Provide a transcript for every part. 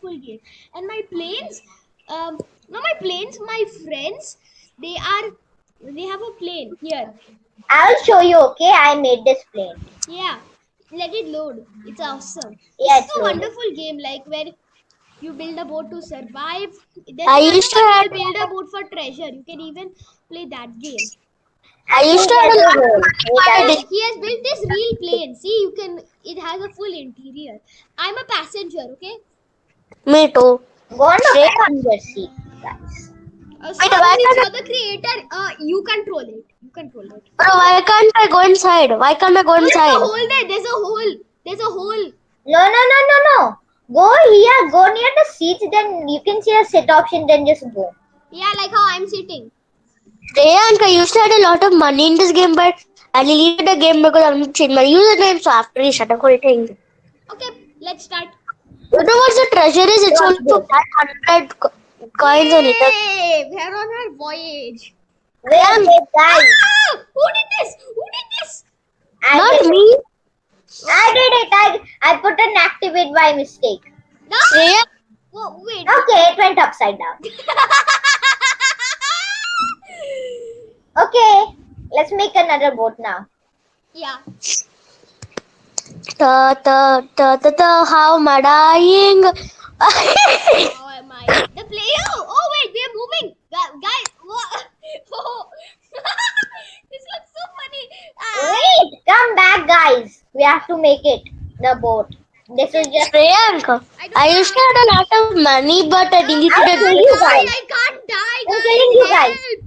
wonderful game. And my planes, not my planes, my friends, they have a plane here. I'll show you, okay? I made this plane. Yeah, let it load. It's awesome. This Yeah, is it's a loaded. wonderful game, like where you build a boat to survive. There's I another used to one have called Build a Boat for Treasure. You can even play that game. I And used to have there's a a lot of hole. Wait, money, Yeah, but I'll... I he has built this real plane. See, you can. It has a full interior. I'm a passenger. Okay. me too. Go on the Shreya, passenger seat, guys. wait, Since you're the creator, you control it. You control it. why can't I go inside? Why can't I go No, there's a inside? hole there. There's a hole. There's a hole. No. Go here. Go near the seats. Then you can see a sit option. Then just go. Yeah, like how I'm sitting. Shreyank, I used to have a lot of money in this game, but I deleted the game because I want to change my username. So after you shut the whole thing. Okay, let's start. You know what the treasure is? It's What's only for this? 500 coins only. Yay! We're on our voyage. Wait, guys. Ah! Who did this? Who did this? I Not did it. me. I did it. I put an activate by mistake. No. Shreya, Whoa, wait. Okay, it went upside down. Okay, let's make another boat now. Yeah. how am I dying? How am I? The player. Oh wait, we are moving. Guys, what? Oh. This looks so funny. Ah. Wait, come back, guys. We have to make it the boat. This is just. Shreyank, I don't I know. used to have a lot of money, but I deleted I'll it. kill I you can't die. guys. I can't die, I'm guys. killing you guys. Help!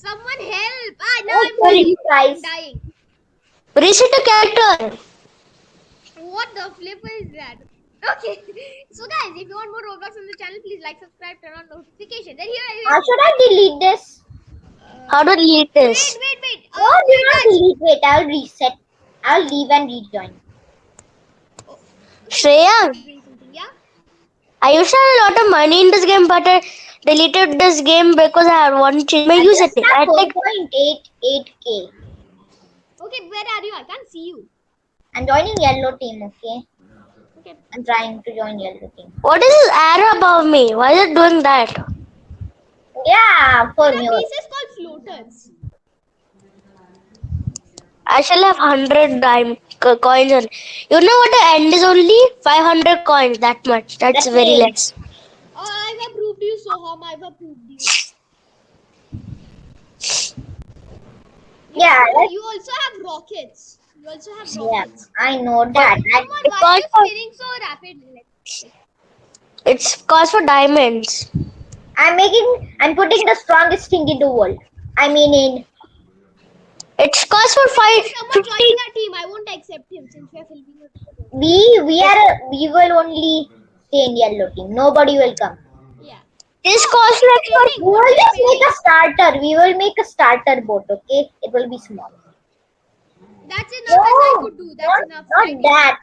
Someone help! Ah, now I'll I'm kill dying. you guys. I'm dying. Reset the character. What the flip is that? Okay. So guys, if you want more Roblox on the channel, please like, subscribe, turn on notifications. And here. Should I delete this? How to delete this? Wait. No, do Wait, not guys. delete. Wait, I'll reset. I'll leave and rejoin. Oh, Shreyank, doing something, yeah? I used to have a lot of money in this game, but I deleted this game because I want to change my I just username. I have had like 4.88k. Okay, where are you? I can't see you. I'm joining yellow team, okay? Okay. I'm trying to join yellow team. what is this arrow above me? Why is it doing that? Yeah, for There are me. pieces called floaters. I shall have 100 coins on. You know what the end is only? 500 coins, that much. That's That's very me. less. Oh, I've approved you, Soham. I've approved you. Yeah, You also have rockets. You also have yeah, rockets. I know that. Come on, why are you spinning so rapidly? It's cost for diamonds. I'm putting the strongest thing in the world. I mean, It's cost for If someone 50. joining our team, I won't accept him since we are filming a video. we will only stay in yellow team. Nobody will come. Yeah. This Oh, cost what like is for spinning? We What will is just make spinning? a starter. We will make a starter boat, okay? It will be small. That's enough as I could do. That's enough. Not that.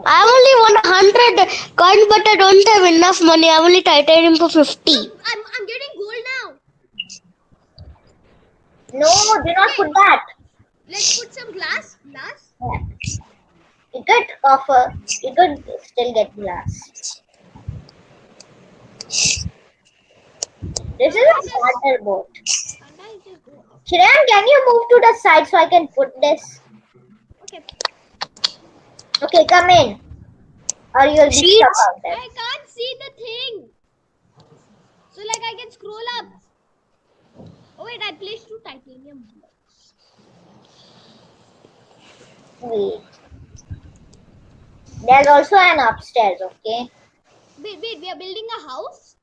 I only want 100 coins, but I don't have enough money. I only titanium for 50. I'm getting gold now. No, do not put that. Let's put some glass. Glass. Yeah. You could offer. You could still get glass. This is a starter boat. And I just go up. Shreyan, can you move to the side so I can put this? Okay. Okay, come in. Or you'll be Sheets. stuck out there. I can't see the thing. So like I can scroll up. Oh wait, I placed 2 titanium blocks. Wait. There's also an upstairs, okay? Wait, we are building a house?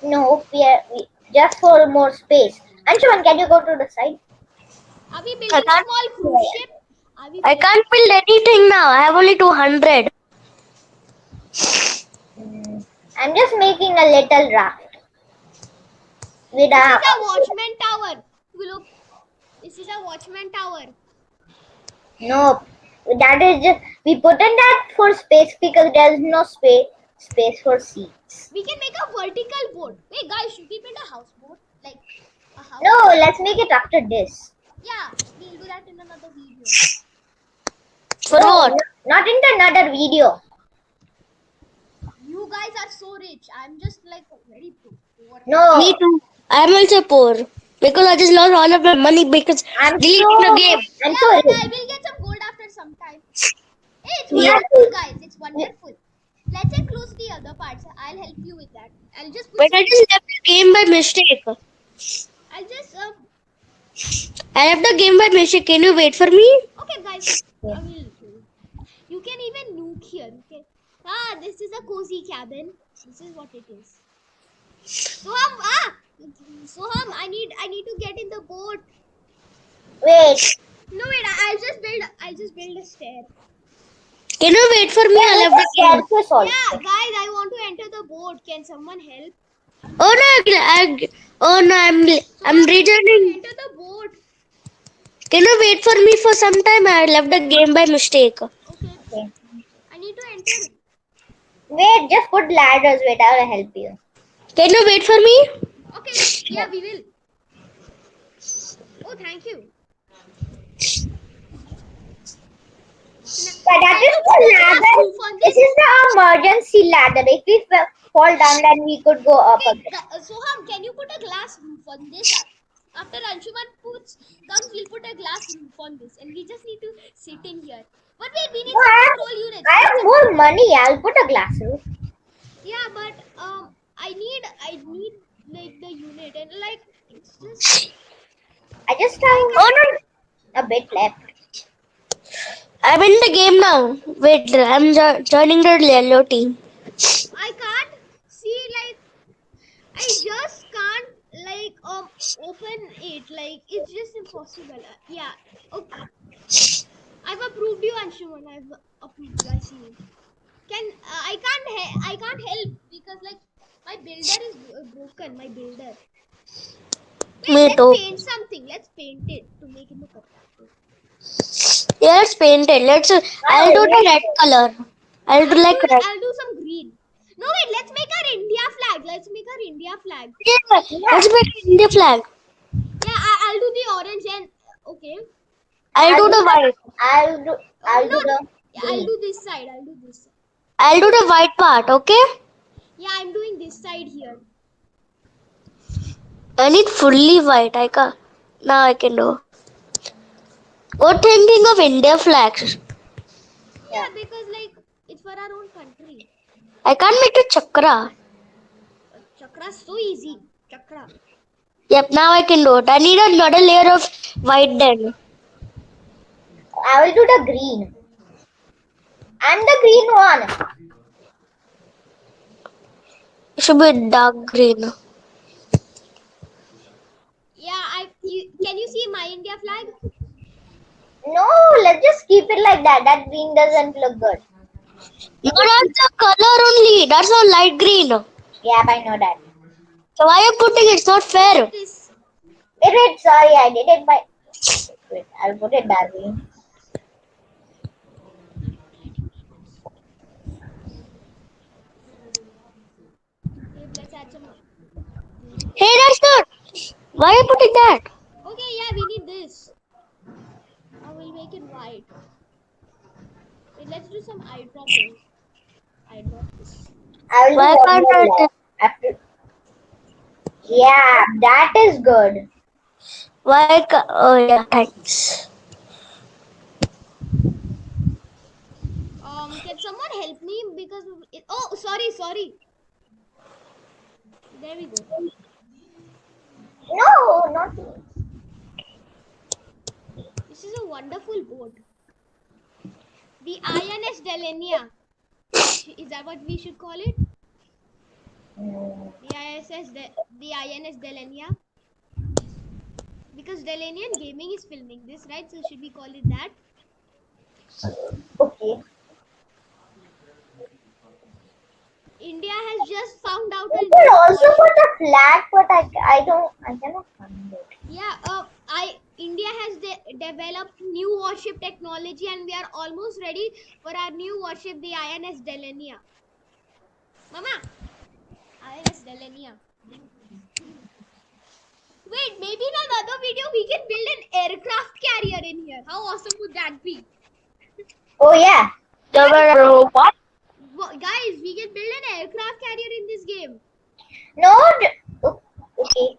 No, we just for more space. Anshuman, can you go to the side? Are we building a can't- small cruise ship? Are we I can't build anything now. I have only 200. I'm just making a little raft. With This a is a watchman tower. Look. This is a watchman tower. no, that is just we put in that for space because there's no space for seats. We can make a vertical boat. Wait guys, should we build a houseboat? Like a house? No, let's make it after this. Yeah, we'll do that in another video. For No, what? not in another video. are so rich. I'm just like very poor. No, Me too. I'm also poor because I just lost all of my money because I'm deleting the game. I'm Yeah, so but I rich. will get some gold after some time. Hey, it's We Yeah. have wonderful, to. guys. It's wonderful. Let's enclose the other parts. I'll help you with that. I'll just put But some. I just left the game by mistake. I'll just I left the game by mistake. Can you wait for me? Okay, guys. I will. You can even nuke here. Okay. Ah, this is a cozy cabin. This is what it is. Soham, I need to get in the boat. Wait. No wait, I'll just build a stair. Can you wait for me? Yeah, I there's left a the game. staircase also. Yeah, guys, I want to enter the boat. Can someone help? Oh no! Oh no! I'm Soham, returning. enter the boat. Can you wait for me for some time? I left the game by mistake. Okay, Okay. I need to enter. Wait, just put ladders. Wait, I will help you. Can you wait for me? Okay, yeah, we will. Oh, thank you. But that Can is you the put a glass ladder. roof on This this? is the emergency ladder. If we fall down, then we could go up Okay, again. Soham, can you put a glass roof on this? After Anshuman comes, we'll put a glass roof on this, and we just need to sit in here. But wait, we No, need some control units. I have more money. I'll put a glass roof. Yeah, but I need like the unit and like it's just I just I Oh can't have no! a bit left. I'm in the game now. Wait, I'm joining the yellow team. I can't see like I just can't like open it like it's just impossible. Yeah. Okay. I've approved you, Anshuman. I've approved you. I see you. I can't help because like my builder is broken. My builder. Wait, Me let's too. paint something. Let's paint it to make it look attractive. Yeah, let's paint it. I'll Oh, do the red yes. color. I'll do like red. I'll do some green. No wait, let's make our India flag. Let's make our India flag. Yeah, Yeah. let's make India flag. Yeah, I'll do the orange and okay. I'll I'll do do the the. white. I'll No, do the I'll green. do this side. I'll do this side. I'll do the white part. Okay. Yeah, I'm doing this side here. I need fully white. I can. Now I can do. What thinking of India flags? Yeah. Yeah, because like it's for our own country. I can't make a chakra. Chakra so easy. Chakra. Yep, now I can do it. I need another layer of white then. I will do the green. I'm the green one. It should be dark green. Yeah, can you see my India flag? No, let's just keep it like that. That green doesn't look good. No, that's the color only. That's not light green. Yeah, I know that. So why are you putting it? It's not fair. This. Wait, sorry, I did it by. Wait, I'll put it that way. Okay, let's add some. Hey, that's not. Why are you putting that? Okay, yeah, we need this. I will make it white. Wait, let's do some eye dropping. Eye drop this. I will do Why one can't more I? layer. After. Yeah, that is good. Oh yeah, thanks. Can someone help me because oh, sorry. There we go. No, not me. This is a wonderful boat. The INS Delenia. Is that what we should call it? The INS Delenia. Because Delenian Gaming is filming this, right? So should we call it that? Okay. India has just found out You a could new also warship. put a flag, but I cannot find it. Yeah, India has developed new warship technology, and we are almost ready for our new warship, the INS Delenia. Mama, INS Delenia. Wait, maybe in another video we can build an aircraft carrier in here. How awesome would that be? Oh yeah. What? Guys, we can build an aircraft carrier in this game. No. Okay.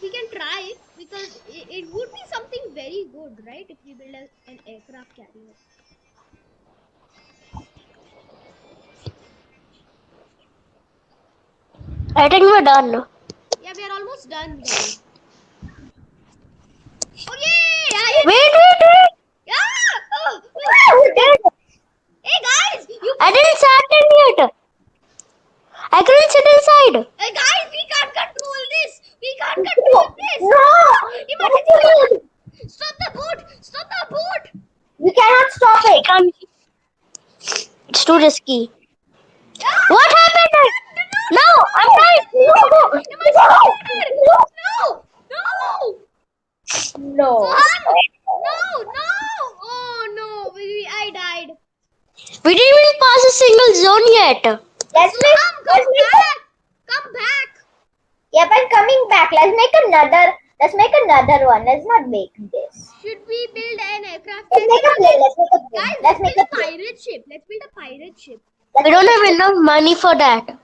We can try because it would be something very good, right? If we build an aircraft carrier. I think we're done. Yeah, we are almost done, guys. Oh yeah! Wait. Yeah! Oh, Ah, oh. who did? Hey guys, you I didn't start it yet. I couldn't sit inside. hey guys, we can't control this. We can't No. control this. No. Emergency No. alert! Stop the boat! Stop the boat! We cannot stop I it. can't. It's too Okay. risky. Ah! What happened? No, I'm No. trying. Emergency alert! No! No! No. Sohan! No! No! Oh no! I died. We didn't even pass a single zone yet. Soham, Let's come make back! Come back! Yep, I'm coming back. Let's make another one. Let's not make this. Should we build an aircraft Let's make carrier a plane. again? Let's make a plane. Guys, Let's let's make build a a plane. pirate ship. Let's build a pirate ship. Let's We make don't a have ship. enough money for that. Let's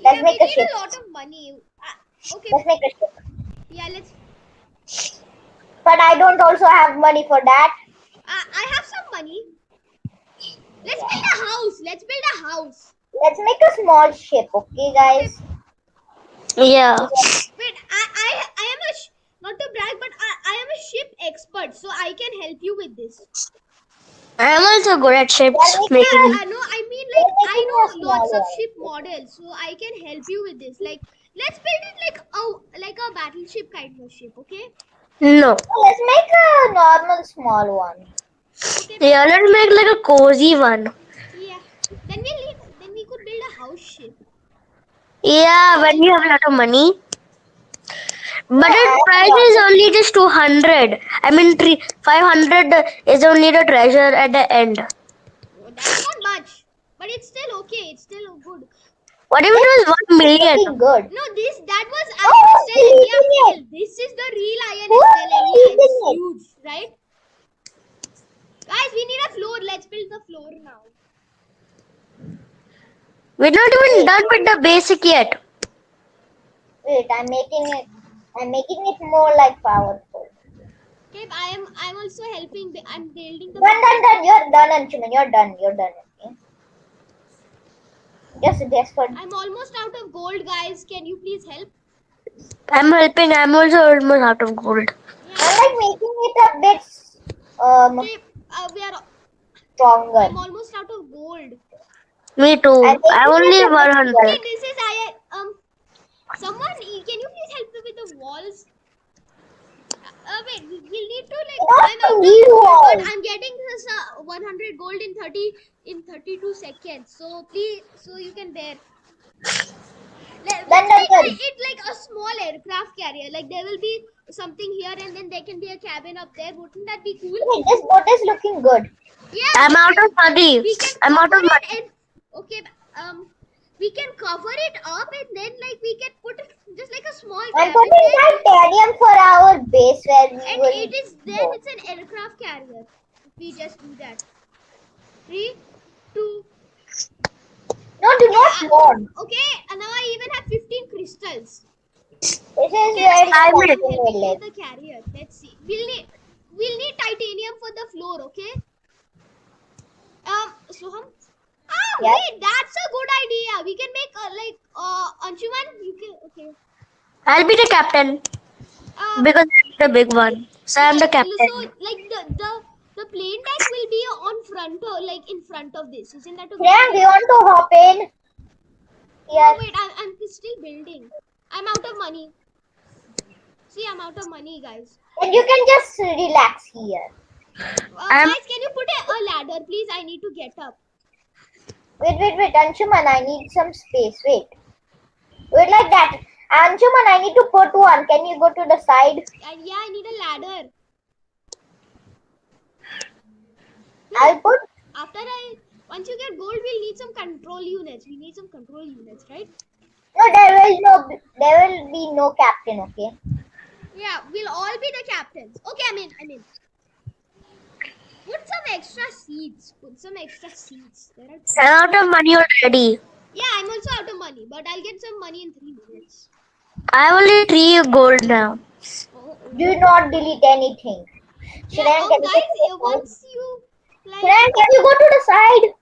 Yeah, we make a need ship. a lot of money. Okay, Let's make a ship. yeah, let's. But I don't also have money for that. I have some money. Let's build a house. Let's build a house. Let's make a small ship, okay, guys? Yeah. Wait, I am a not to brag, but I am a ship expert, so I can help you with this. I'm also good at ships Yeah, making. I know. I mean, like We're I making a know small lots of one. ship models, so I can help you with this. Like, let's build it like a battleship kind of ship, okay? No. Let's make a normal small one. Okay. Yeah, let's make like a cozy one. Yeah. Then we could build a house ship. Yeah, when we have a lot of money. But I the have price a is lot. only just 200. I mean, 500 is only the treasure at the end. Oh, that's not much, but it's still okay. It's still good. What if it was 1 million? Looking good. No, that was Oh, INSL who's India eating it? fail. This is the real Who's INSL India. It's eating it? huge, right? Guys, we need a floor. Let's build the floor now. We're not even done with the basic yet. Wait, I'm making it more like powerful. Okay, I'm also helping. I'm building the. Done. You're done, Anshuman. You're done. Okay. Just for. I'm almost out of gold, guys. Can you please help? I'm helping. I'm also almost out of gold. Yeah. I'm like making it a bit Okay, we are. stronger. I'm almost out of gold. Me too. I'm I making only it a bit 100. Okay, this is Someone, can you please help me with the walls? Wait, we'll need to like. Not I'm out of need gold, walls. but I'm getting this 100 gold in 32 seconds. So please, so you can bear. Let's Done. make it like a small aircraft carrier. Like there will be something here, and then there can be a cabin up there. Wouldn't that be cool? Wait, this boat is looking good. Yeah. I'm out of money. We can I'm out cover of it money. and okay, we can cover it up and then like we can put it just like a small I'm cabin putting there. titanium for our base where we And will. it is then it's an aircraft carrier. If we just do that. 3, 2. No, do not want. Okay, and now I even have 15 crystals. This is Okay, where I I'm will. helping you you live. with the carrier. Let's see. We'll need titanium for the floor, okay? Soham. Yeah. Wait, that's a good idea. We can make Anshuman, you can okay. I'll be the captain because I'm the big one. So I'm the captain. So like the plane deck will be on front or like in front of this. Isn't that a good Priyank, do idea? you want to hop in? Oh wait, I'm still building. I'm out of money. See, I'm out of money, guys. And you can just relax here. Guys, can you put a ladder, please? I need to get up. Wait, Anshuman, I need some space. Wait, like that. Anshuman, I need to put one. Can you go to the side? Yeah, I need a ladder. I'll put. Once you get gold, we'll need some control units. We need some control units, right? No, there will be no captain. Okay. Yeah, we'll all be the captains. Okay, I'm in. Put some extra seats. There are I'm out of money already. yeah, I'm also out of money, but I'll get some money in 3 minutes. I have only 3 gold now. Oh, Do oh. not delete anything. Yeah. Shreyan, can you go Guys, to the side? once you like, Shreyan, can you go to the side?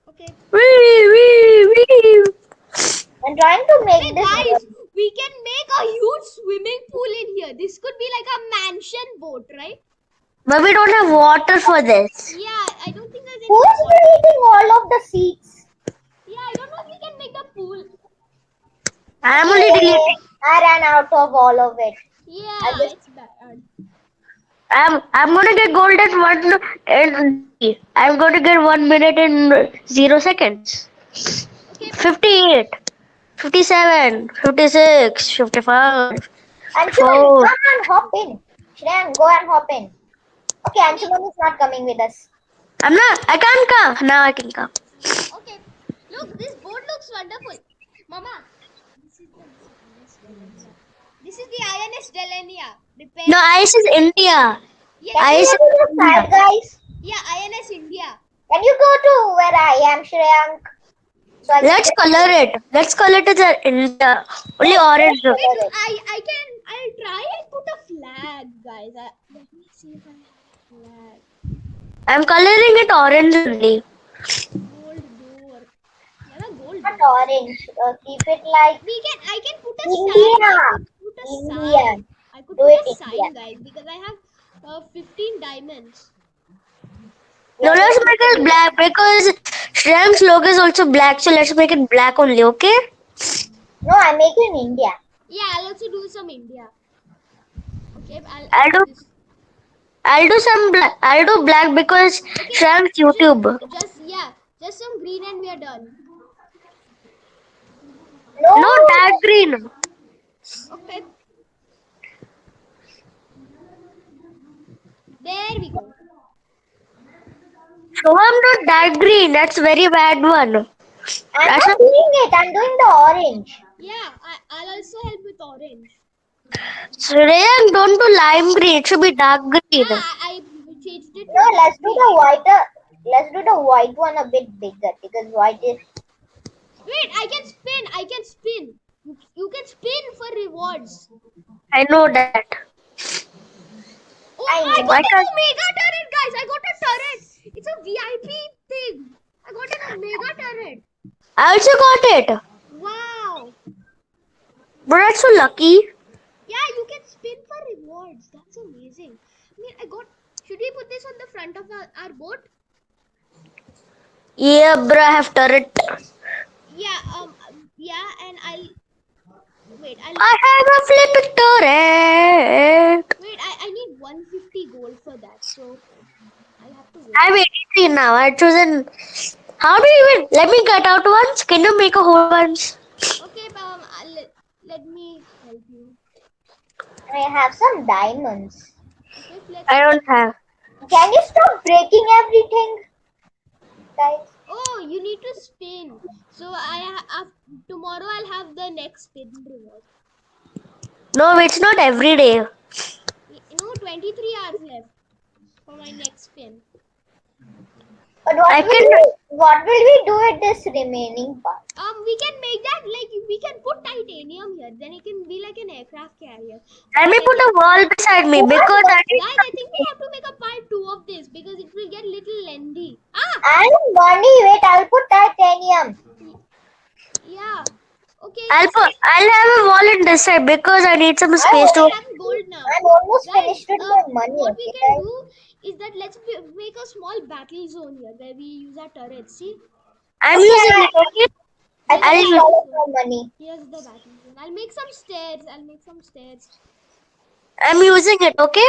okay. Wee, wee, wee. I'm trying to make Hey this guys, boat. we can make a huge swimming pool in here. This could be like a mansion boat, right? But we don't have water for this. Yeah, I don't think there's any Who's water. deleting all of the seats? Yeah, I don't know if we can make the pool. I'm only Yay! deleting. I ran out of all of it. I Yeah, just it's bad. I'm gonna get gold at 1 and I'm gonna get 1 minute in 0 seconds. Okay. 58, 57, 56, 55, Anshuman, 54. come on, hop in. Shreyan, go and hop in. Okay, Okay. Anshuman is not coming with us. I can't come. Now I can come. Okay. Look, this boat looks wonderful. Mama, this is the INS Delenia. This is the INS Delenia. No, Repairing. ice is India. Yes, Can you Ice go is to the India. side, guys? yeah, INS India. Can you go to where I am, Shreyank? So I can Let's just. color it. Let's color it as India. Only Yes, orange. let's Wait, color it. I'll try and put a flag, guys. Let me see if I have a flag. I'm coloring it orange only. Gold door. There are gold Not doors. orange. Keep it like I can put a sign. India. I could put a India. sign. I could Do put it, a India. sign, guys, because I have 15 diamonds. We No, are let's going to make it India. black because Shriram's logo is also black. So let's make it black only, okay? No, I'm making India. Yeah, I'll also do some India. Okay, I'll I'll do do this. I'll do some black. I'll do black because Okay, Shriram's YouTube. just some green and we are done. No. No, dark green. Okay, there we go. So I'm not dark green. That's very bad one. I'm That's not a doing it. I'm doing the orange. Yeah, I'll also help with orange. Shriram, don't do lime green. It should be dark Yeah, green. I changed it No, to dark let's do green. the white. Let's do the white one a bit bigger because white is. Wait, I can spin. I can spin. You can spin for rewards. I know that. Oh, I I know. got Why an can't Omega turret, guys. I got a turret. It's a VIP thing. I got an Omega turret. I also got it? Wow. But that's so lucky. Yeah, you can spin for rewards. That's amazing. I mean, I got. Should we put this on the front of our boat? Yeah, bro, I have turret. Yeah. Yeah, and I'll wait. I have a flipping turret. Wait. I need 150 gold for that. So I'll have to I wait. have 83 now. I chosen. How do you even? Let me cut out once. Can you make a whole once? Okay. Let me help you. I have some diamonds. Okay. I don't have. Can you stop breaking everything, guys? Oh, you need to spin. So tomorrow I'll have the next spin reward. No, it's not every day. 23 hours left for my next spin. But I can. what will we do at this remaining part? We can make that like we can put titanium here. Then it can be like an aircraft carrier. Let But me I put think, a wall beside me What? because I need guys, I think we some. have to make a part 2 of this because it will get little lengthy. Ah, And money. Wait, I'll put titanium. yeah. Okay, I'll have a wall in this side because I need some I space okay, to. almost, I have gold now. I'm almost Guys, finished with my money. what we Okay, can guys. do is that let's make a small battle zone here where we use our turrets. See, I'm Okay, using it. Okay. I here's the finished I'll. battle all of zone. my money. Here's the battle zone. I'll make some stairs. I'm using it. Okay.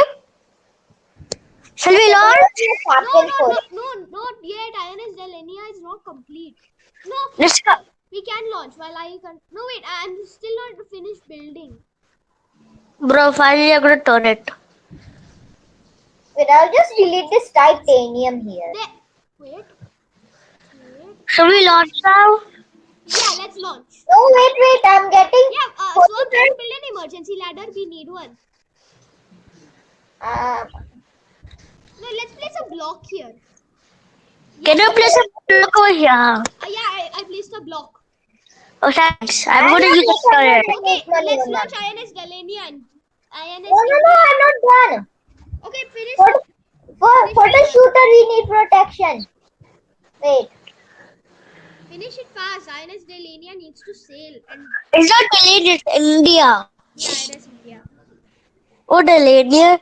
Shall we Okay, do launch? what you No, happen no, no, first. no, not yet. INS Delenia is not complete. No, Let's go. we can launch while I can. No, wait, I'm still not finished building. Bro, finally I got a turret. Wait, I'll just delete this titanium here. There. Wait, wait. Shall we launch now? Yeah, let's launch. No, wait, I'm getting Yeah, so I'm trying to 49. build an emergency ladder. We need one. Um, No, let's place a block here. Yeah, Can you place a block over here? yeah, I placed a block. Oh, thanks. I'm I'm going to not use rich. the I'm not turret. gonna Okay, make money let's on that. launch INS Delania and No, INS no, no. India. I'm not done. Okay, finish For the finish for it the fast. shooter, we need protection. Wait. Finish it fast. INS Delania needs to sail and It's not Delaney, it's India. yeah, INS India. Oh, Delaney.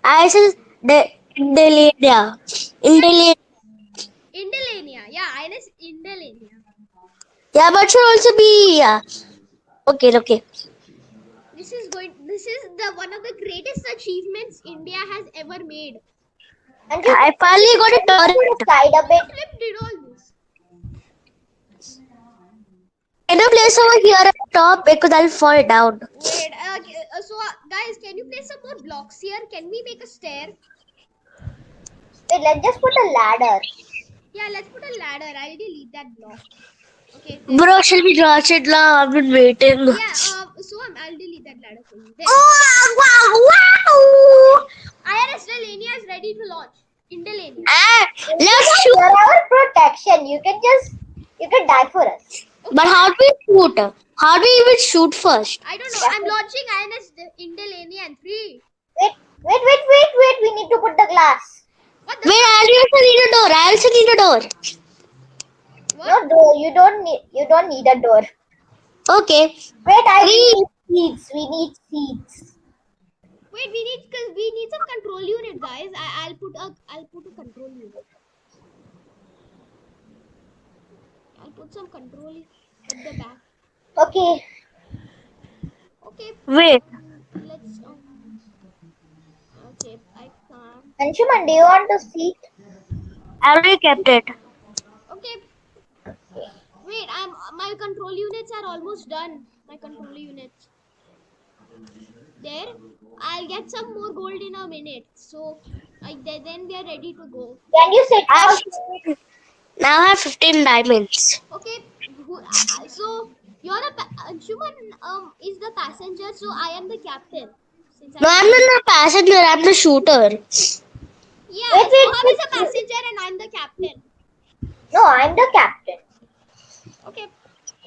I said Delaney. In Yeah, Delaney. Indelania. Yeah, INS Indelania. Yeah, but should also be. Yeah. Okay, okay. This is the one of the greatest achievements India has ever made. And you I can finally got a you go to the turret. side a Who bit. flip did all this? Can you place over here at top because I'll fall down? Wait, guys, can you place some more blocks here? Can we make a stair? Wait, let's just put a ladder. Yeah, let's put a ladder. I'll delete that block. Okay, there. Bro, shall we launch it now? I've been waiting. Yeah, I'll delete that ladder for you. There. Oh, wow, wow. IRS Delania is ready to launch. Indelania. Ah, let's Anjuman, shoot. you're our protection. You can die for us. But Okay. how do we shoot? How do we even shoot first? I don't know. Yeah. I'm launching INS Indelania in 3. Wait. We need to put the glass. What the Wait, fuck? I also need a door. I also need a door. What? No door. You don't need a door. Okay. Wait, we Three. need seeds. We need seeds. Wait, we need some control unit, guys. I'll put a control unit. I'll put some control at the back. Okay. Okay. Wait. Let's okay, I can't. Anshuman, do you want to seed? I already kept it. Okay. Wait, my control units are almost done. My control units. There. I'll get some more gold in a minute. So then we are ready to go. Can you sit I now? have, now I have 15 diamonds. Okay. So you're Anshuman is the passenger, so I am the captain. Since No, I'm I'm the not the passenger. I'm the shooter. yeah, Wait. Soham is a passenger and I'm the captain. No, I'm the captain. Okay.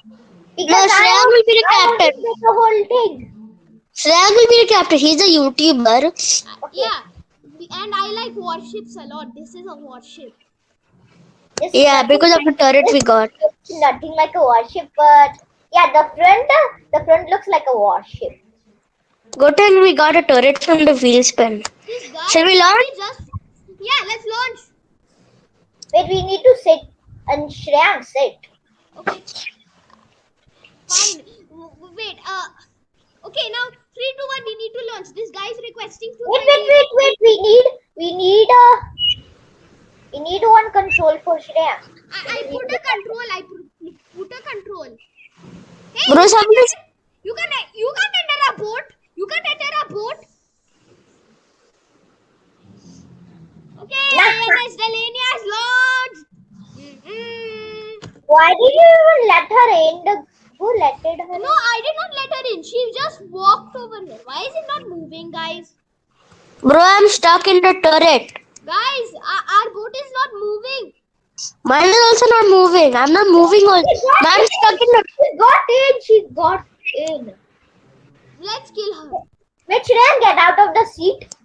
No, Because Shreyang will be the I want to captain. make the whole thing. Shreyang will be the captain. He's a YouTuber. Okay. Yeah. And I like warships a lot. This is a warship. It's Yeah, nothing. because of the turret we got. It's nothing like a warship, but yeah, the front looks like a warship. Good thing we got a turret from the wheel spin. This Shall guys, we can launch? we just yeah, let's launch. Wait, we need to sit and Shreyang sit. Okay. Fine. Wait, okay, now 3, 2, 1, we need to launch. This guy is requesting to Wait. We need one control for Shreyang. I put a control. I put a control. Hey, Bro, somebody's... you can't enter a boat. You can't enter a boat. Okay, INS Delania is launched. Why did you even let her in? Who let her in? No, I did not let her in. She just walked over here. Why is it not moving, guys? Bro, I'm stuck in the turret. Guys, our boat is not moving. Mine is also not moving. I'm not moving on. I'm stuck in the... She got in. Let's kill her. Wait, Shreyang, get out of the seat.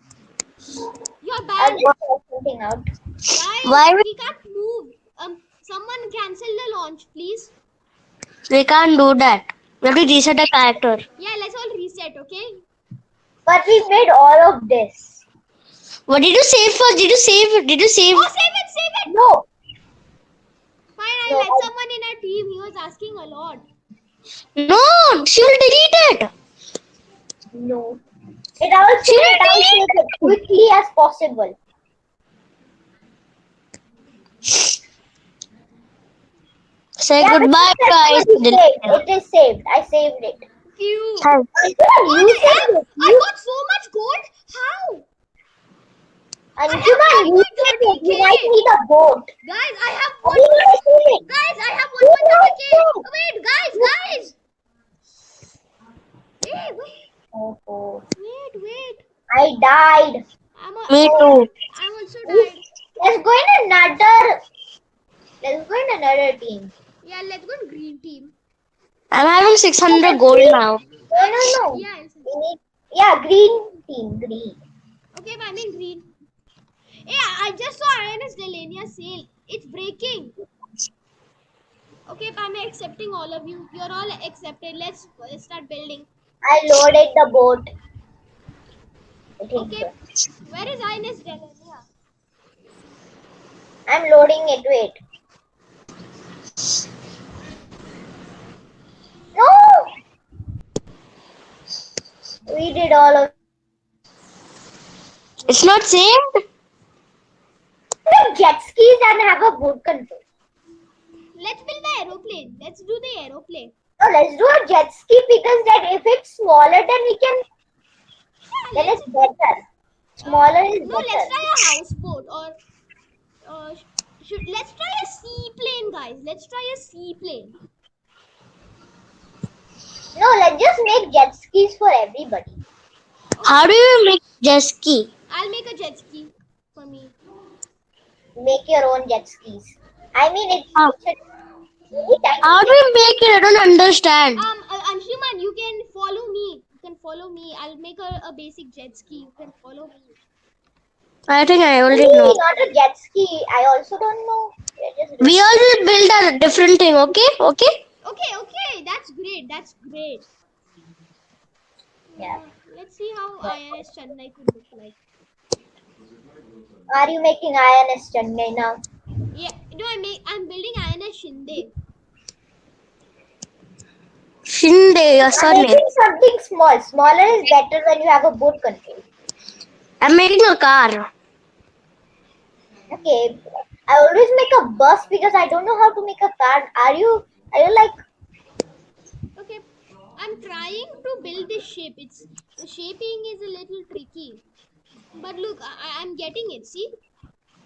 You're I'll banned. just try something out. Guys, Why we can't move. Someone cancel the launch, please. we can't do that? We have to reset the character. Yeah, let's all reset, okay? But we made all of this. What did you save first? Did you save? Did you save? Oh, save it! No. Fine, I No. let someone in our team. He was asking a lot. No, she will delete it. No. I'll save it quickly as possible. Say Yeah, goodbye, guys. It is saved. I saved it. You. Thanks. You saved it. I got so much gold. How? Anjuman, you saved it. You 130K. might need a boat. Guys, I have How do you save it? Guys, I have 130K. Oh, wait, guys. Oh. Wait. I died. Me too. I'm also died. Let's go in another team. Yeah, let's go in green team. almost No, 600 but gold green. now. No, no, no. Yeah, I'll send. We need. Yeah, green team. Green. Okay, but I'm in green. Yeah, I just saw INS Delania sale. It's breaking. Okay, but I'm accepting all of you. You're all accepted. Let's start building. I loaded the boat. I think Okay, so. where is INS Delania? I'm loading it. Wait. No! We did all of it. It's not saved? Make jet skis and have a boat control. Let's build the aeroplane. Let's do the aeroplane. No, let's do a jet ski because that if it's smaller, then we can. Yeah, Then let's. it's better. Smaller is No, let's better. try a houseboat or let's try a seaplane, guys. Let's try a seaplane. No, let's just make jet skis for everybody. How Okay, do you make jet ski? I'll make a jet ski for me. Make your own jet skis. I mean, How, it's a really tiny how do jet. you make it? I don't understand. Anshuman, you can follow me. You can follow me. I'll make a basic jet ski. You can follow me. I think I already Really, know. not a jet ski. I also don't know. We're just We doing. all will build a different thing, okay? Okay? Okay, that's great. That's great. Yeah. Let's see how INS Chennai could look like. Are you making INS Chennai now? Yeah, no, I'm building INS Shinde. Shinde, your I'm surname. making something small. Smaller is better when you have a boat control. I'm making a car. Okay. I always make a bus because I don't know how to make a car. Are you like Okay, I'm trying to build this shape. It's the shaping is a little tricky, but look, I'm getting it. See,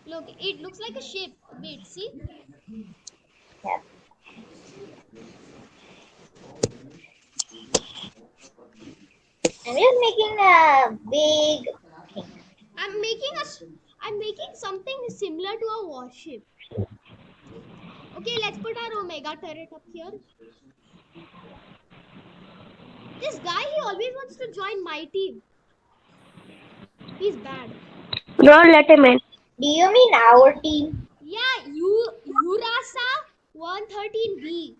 look, it looks like a shape. Wait, see. yeah. I'm just making a big thing. I'm making a. I'm making something similar to a warship. Okay, let's put our omega turret up here. This guy, he always wants to join my team. He's bad. Don't let him in. Do you mean our team? Yeah, Urasa 113B.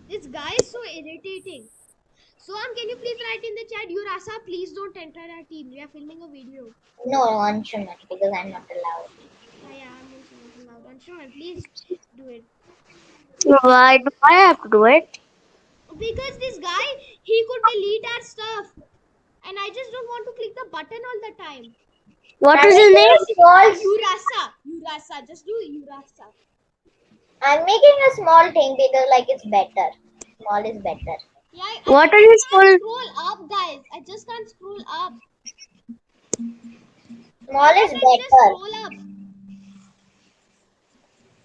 This guy is so irritating. So, can you please write in the chat, Urasa, please don't enter our team. We are filming a video. No, Anshuman, because I'm not allowed. Yeah, I'm also not allowed. Anshuman, please do it. Why do I have to do it? Because this guy, he could delete our stuff. And I just don't want to click the button all the time. What I'm is his making name? a small. Urasa. Just do Urasa. I'm making a small thing because like it's better. Small is better. Yeah, What are I you can't called? scroll up, guys. I just can't scroll up. Small Why is can't I just better scroll up?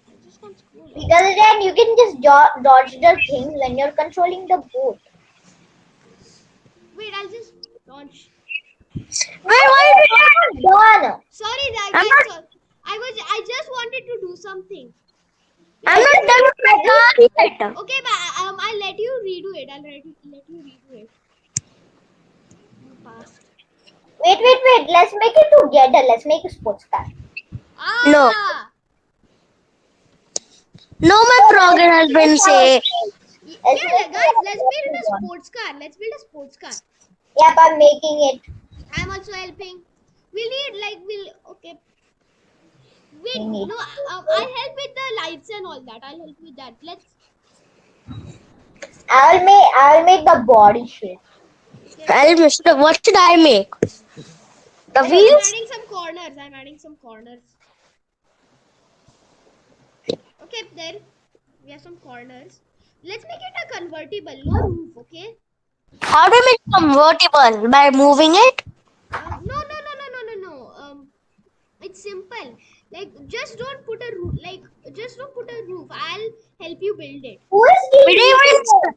I just can't scroll up. because then you can just dodge the things when you're controlling the boat. Wait, I'll just launch. Why did Done. Sorry, that I'm guys. not So I just wanted to do something. I'm Let's not just done make with my everything. car yet. Okay, but I'll let you redo it. Let you redo it. You passed. Wait. Let's make it together. Let's make a sports car. No. Ah. No, my So let's progress has been make our say. things. Let's Yeah, make guys. our Let's what build we a want. sports car. Let's build a sports car. Yep, I'm making it. I'm also helping. We'll need okay. We Wait, need. no. I'll help with the lights and all that. I'll help with that. Let's. I'll make the body shape. What should I make? The I don't I'm wheels? adding some corners. Okay, then we have some corners. Let's make it a convertible, no roof. Okay. How do I make convertible? By moving it? No. It's simple. Like, just don't put a roof. I'll help you build it. Who is We didn't deleting it? even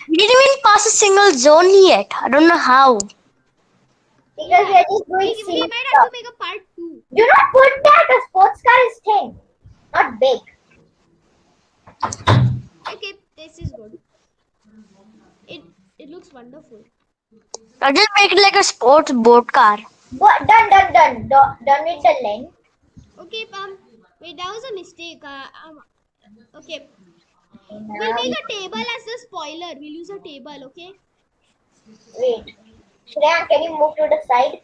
we didn't even pass a single zone yet. I don't know how. Because we're just doing We silly might have stuff. to make a part 2. Do not put that. A sports car is big. Okay, this is good. It it looks wonderful. I just make it like a sports boat car. But done with the length. Okay, wait, that was a mistake. Okay, we'll Now, make a table as the spoiler. We'll use a table. Okay. wait. Shreya, can you move to the side?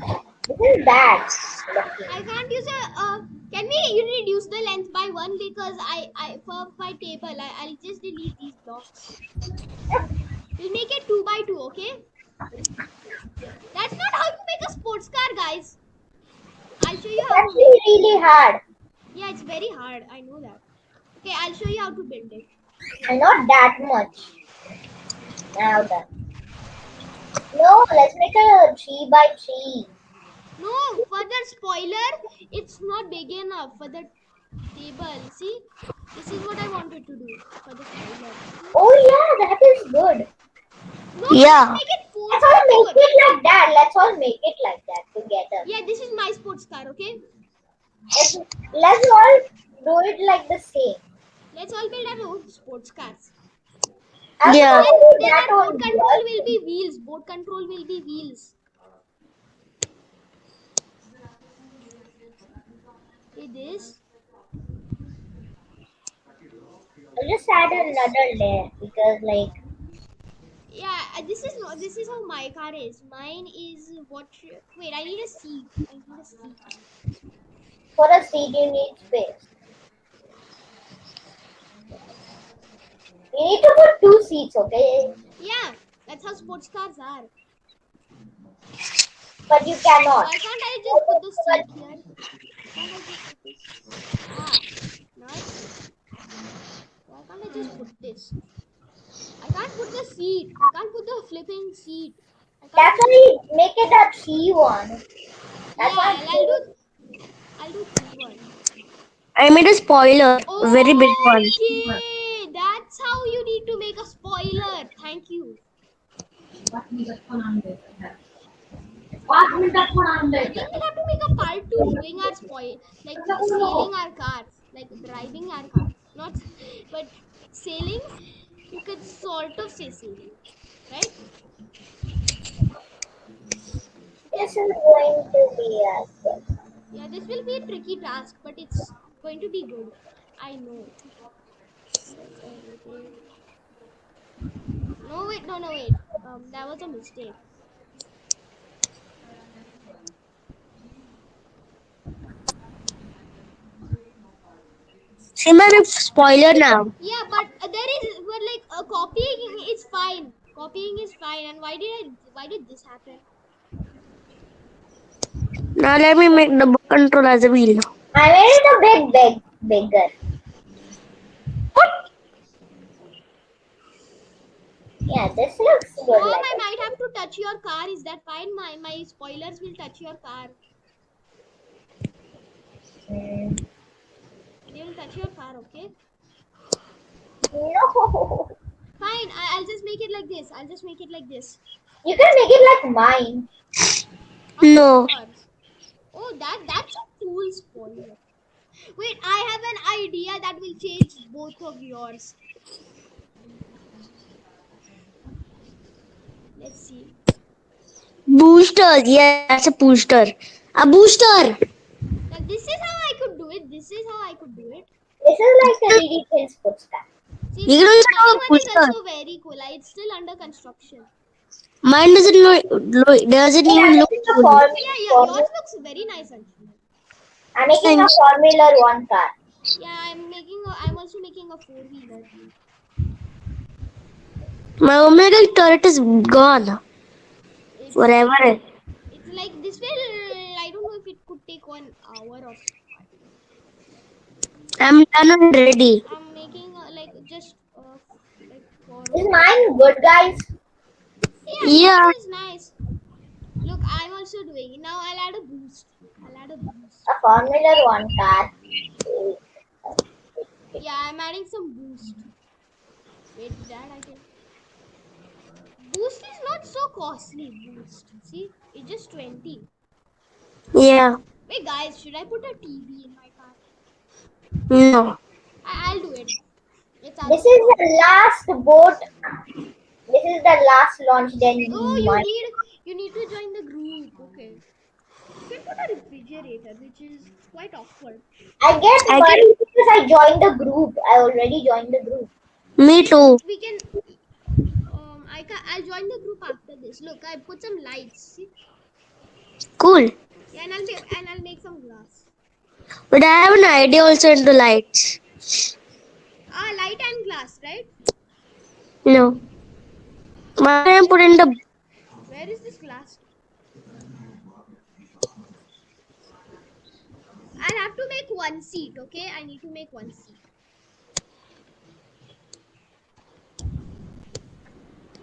Um, This is bad. I can't use a. Can we reduce the length by one because I for my table I'll just delete these blocks. We'll make it 2 by 2. Okay. That's not how you make a sports car, guys. I'll show you It's how to make actually it. really hard. Yeah, it's very hard. I know that. Okay, I'll show you how to build it. And not that much. Now done. No, let's make a 3 by 3. No, for the spoiler, it's not big enough for the table. See, this is what I wanted to do for the spoiler. See? Oh yeah, that is good. No, let's Yeah. make it four Let's by all make four. it like that. Let's all make it like that together. Yeah, this is my sports car. Okay, Let's all do it like the same. let's all build our own sports cars. I also Yeah. want to do Then that our boat on control will yours. be wheels. Boat control will be wheels. Okay, this, I'll just add this. another layer because like Yeah, this is no. This is how my car is. Mine is what? Wait, I need a seat. I need a seat. for a seed you need space. You need to put 2 seats, okay? Yeah, that's how sports cars are. But you cannot. Why can't I just put the seat here? Why can't I just put this? Ah, nuts. Why can't I just put this? I can't put the seat. I can't put the flipping seat. I can't That's put why the. you make it a 3 1. Yeah, That's why I'm saying I'll do 3-1. I made a spoiler, a very big one. Okay, that's how you need to make a spoiler. Thank you. I think we'll have to make a part two doing our spoil, like sailing our cars, like driving our cars. Not, but sailing, you could sort of say sailing, right? Okay. this is going to be as good. Yeah, this will be a tricky task, but it's going to be good. I know. That's everything. No, wait, no, no, wait. That was a mistake. See my spoiler now. Yeah, but there is, but like copying is fine. Copying is fine. And why did this happen? Now let me make the boat control as a wheel. I made it a bigger. Yeah, this looks good Mom, like I a might have to touch your car. Is that fine? My spoilers will touch your car. mm, They will touch your car, okay? no. Fine. I'll just make it like this. I'll just make it like this. You can make it like mine. Of No. course. Oh, that's a cool spoiler. Wait, I have an idea that will change both of yours. Let's see. Booster. Yes, that's a booster. A booster. Now this is how I could do it. This is how I could do it. This is like a really thin sports car. See, You can also my have a one is booster. also very cool. It's still under construction. Mine doesn't Hey, even look good. Yeah, yeah. Yours looks very nice actually. I'm making a Thanks. Formula One car. Yeah, I'm also making a four-wheeler. My Omega turret is gone It's forever. it's like this will. I don't know if it could take 1 hour or so. I'm done and ready. I'm making like just like Is forward. mine good, guys? Yeah, yours Yeah. is nice. Look, I'm also doing it now. I'll add a boost. I'll add a boost. A Formula One car. Yeah, I'm adding some boost. Wait, that I can. Boost is not so costly. Boost. See, it's just 20. Yeah. Wait, guys, should I put a TV in my car? No. I'll do it. It's This absolutely is fine. the last boat. This is the last launch. Then we Oh, might. you need to join the group. Okay. You can put a refrigerator, which is quite awkward. I get I can. worried because I joined the group. I already joined the group. Me too. We can. I'll join the group after this. Look, I put some lights. See? Cool. Yeah, and I'll make some glass. But I have an idea also into lights. Ah, light and glass, right? No. My name put in the. Where is this glass? I'll have to make one seat. Okay, I need to make one seat.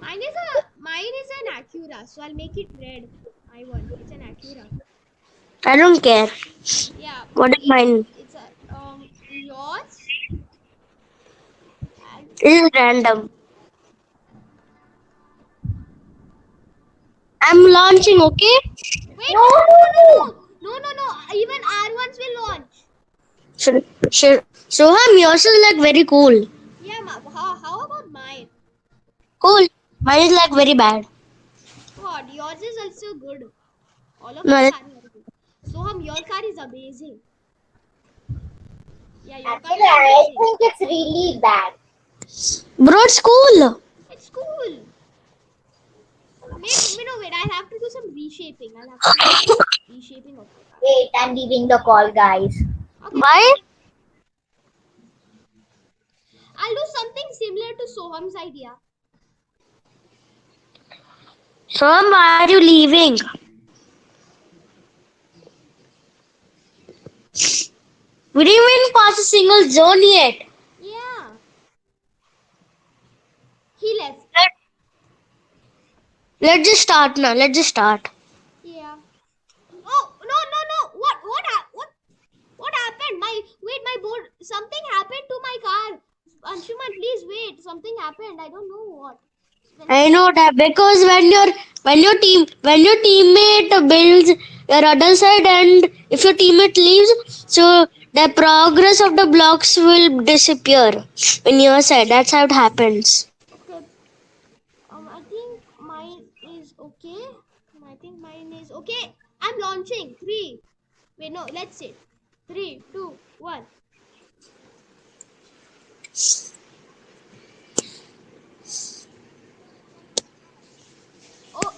Mine is an Acura, so I'll make it red. My one. It's an Acura. I don't care. Yeah, What is mine? it's a yours and This is random. I'm launching, okay? wait, No, no, no. no. Even R1s will launch. Sure. Soham, yours is like very cool. Yeah, how about mine? Cool. Mine is like very bad. God, yours is also good. All of No, our cars are good. Soham, your car is amazing. Yeah, your car Actually, is I amazing. think it's really bad. bro, it's cool. It's cool. Wait. I'll have to do some reshaping. I'll have to do some reshaping of my car. Wait, I'm leaving the call, guys. Okay, Why? fine. I'll do something similar to Soham's idea. Soham, why are you leaving? We didn't even pass a single zone yet. Yeah, he left. Let, let's just start now. Let's just start. Yeah. Oh no! What happened? My board. Something happened to my car. Anshuman, please wait. Something happened. I don't know what. When I know that because when your teammate builds your other side and if your teammate leaves, so the progress of the blocks will disappear in your side. That's how it happens. okay, I think mine is okay. I think mine is okay. I'm launching. Three. Wait, no. Let's see. Three, two, one. Oh,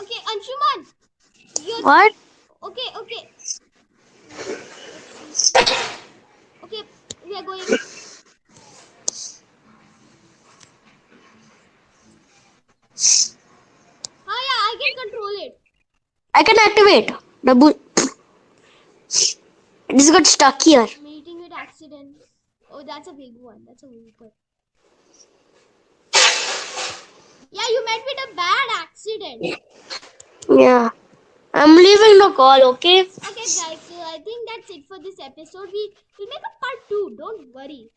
okay. Anshuman, you're What? okay. Let's see. Okay, we are going. Oh yeah, I can control it. I can activate the it just got stuck here. Meeting with accidents. Oh, that's a big one. That's a big one. Yeah, you met with a bad accident. Yeah. I'm leaving the call, okay? Okay, guys. So I think that's it for this episode. We'll make a part two. Don't worry.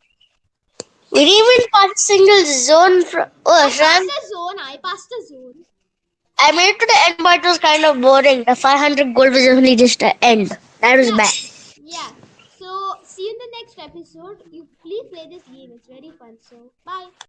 We didn't even pass a single zone from. Oh, I passed Shram, a zone. I passed a zone. I made it to the end, but it was kind of boring. The 500 gold was only just the end. That was Yeah, bad. yeah. So see you in the next episode. You please play this game. It's very fun. So bye.